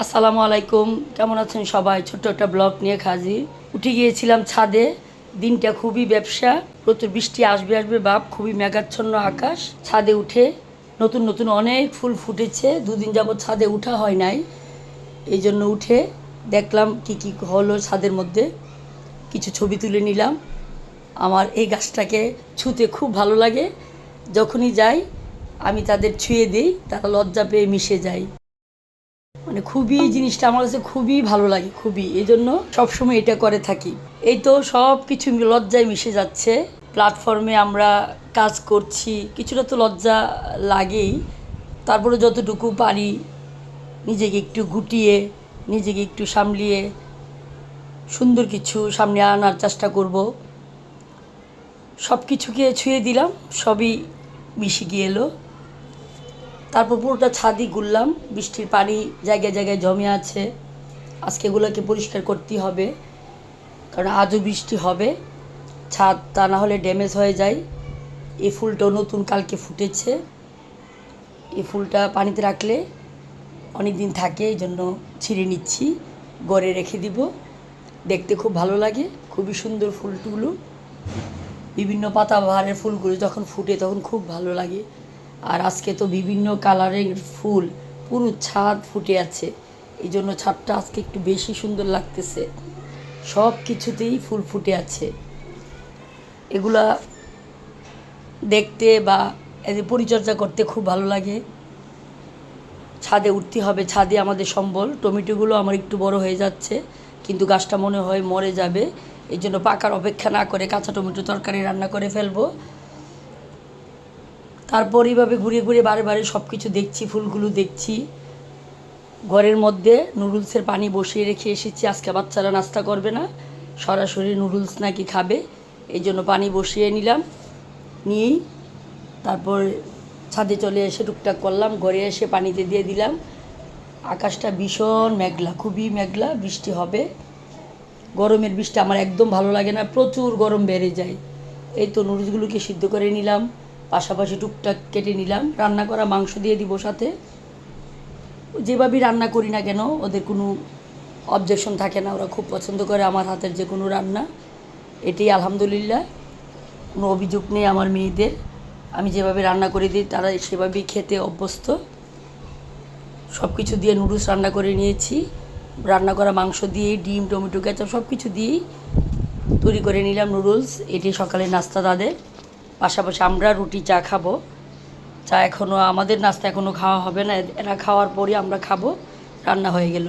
আসসালামু আলাইকুম, কেমন আছেন সবাই? ছোট্ট একটা ব্লগ নিয়ে হাজির। উঠে গিয়েছিলাম ছাদে। দিনটা খুবই ব্যবসা, প্রচুর বৃষ্টি আসবে আসবে ভাব, খুবই মেঘাচ্ছন্ন আকাশ। ছাদে উঠে নতুন নতুন অনেক ফুল ফুটেছে। দুদিন যাবৎ ছাদে উঠা হয় নাই, এই জন্য উঠে দেখলাম কি কি হলো ছাদের মধ্যে। কিছু ছবি তুলে নিলাম। আমার এই গাছটাকে ছুঁতে খুব ভালো লাগে। যখনই যাই আমি তাদের ছুঁয়ে দিই, তারা লজ্জা পেয়ে মিশে যায়। মানে খুবই জিনিসটা আমার কাছে খুবই ভালো লাগে, খুবই, এই জন্য সবসময় এটা করে থাকি। এই তো সব কিছু লজ্জায় মিশে যাচ্ছে। প্ল্যাটফর্মে আমরা কাজ করছি, কিছুটা তো লজ্জা লাগেই। তারপরে যতটুকু পারি নিজেকে একটু গুটিয়ে, নিজেকে একটু সামলিয়ে সুন্দর কিছু সামনে আনার চেষ্টা করব। সব কিছুকে ছুঁয়ে দিলাম, সবই মিশে গিয়ে এলো। তারপর পুরোটা ছাদই ঘুরলাম। বৃষ্টির পানি জায়গায় জায়গায় জমে আছে, আজকে এগুলোকে পরিষ্কার করতেই হবে, কারণ আজও বৃষ্টি হবে। ছাদ তা না হলে ড্যামেজ হয়ে যায়। এই ফুলটাও নতুন কালকে ফুটেছে। এই ফুলটা পানিতে রাখলে অনেক দিন থাকে, এই জন্য ছিঁড়ে নিচ্ছি, গড়ে রেখে দিব। দেখতে খুব ভালো লাগে, খুবই সুন্দর ফুলগুলো। বিভিন্ন পাতাবাহারের ফুলগুলো যখন ফুটে তখন খুব ভালো লাগে। আর আজকে তো বিভিন্ন কালারের ফুল পুরো ছাদ ফুটে আছে, এই জন্য ছাদটা আজকে একটু বেশি সুন্দর লাগতেছে। সব কিছুতেই ফুল ফুটে আছে। এগুলা দেখতে বা এদের পরিচর্যা করতে খুব ভালো লাগে। ছাদে উঠতে হবে, ছাদে আমাদের সম্বল। টমেটোগুলো আমার একটু বড় হয়ে যাচ্ছে, কিন্তু গাছটা মনে হয় মরে যাবে। এই জন্য পাকার অপেক্ষা না করে কাঁচা টমেটো তরকারি রান্না করে ফেলবো। তারপর এইভাবে ঘুরে ঘুরে বারে বারে সব কিছু দেখছি, ফুলগুলো দেখছি। ঘরের মধ্যে নুডলসের পানি বসিয়ে রেখে এসেছি। আজকে বাচ্চারা নাস্তা করবে না, সরাসরি নুডলস নাকি খাবে, এই জন্য পানি বসিয়ে নিলাম। নিয়েই তারপর ছাদে চলে এসে টুকটাক করলাম, ঘরে এসে পানিতে দিয়ে দিলাম। আকাশটা ভীষণ মেঘলা, খুবই মেঘলা, বৃষ্টি হবে। গরমের বৃষ্টি আমার একদম ভালো লাগে না, প্রচুর গরম বেড়ে যায়। এই তো নুডলসগুলোকে সিদ্ধ করে নিলাম, পাশাপাশি টুকটাক কেটে নিলাম। রান্না করা মাংস দিয়ে দিব সাথে। যেভাবেই রান্না করি না কেন ওদের কোনো অবজেকশন থাকে না, ওরা খুব পছন্দ করে আমার হাতের যে কোনো রান্না। এটাই আলহামদুলিল্লাহ, কোনো অভিযোগ নেই আমার মেয়েদের। আমি যেভাবে রান্না করে দিই তারা সেভাবেই খেতে অভ্যস্ত। সব কিছু দিয়ে নুডলস রান্না করে নিয়েছি। রান্না করা মাংস দিয়ে ডিম, টমেটো, কেচাপ সব কিছু দিয়েই তৈরি করে নিলাম নুডলস। এটি সকালের নাস্তা তাদের। পাশাপাশি আমরা রুটি চা খাবো। চা এখনও আমাদের নাস্তা এখনও খাওয়া হবে না, এরা খাওয়ার পরই আমরা খাবো। রান্না হয়ে গেল।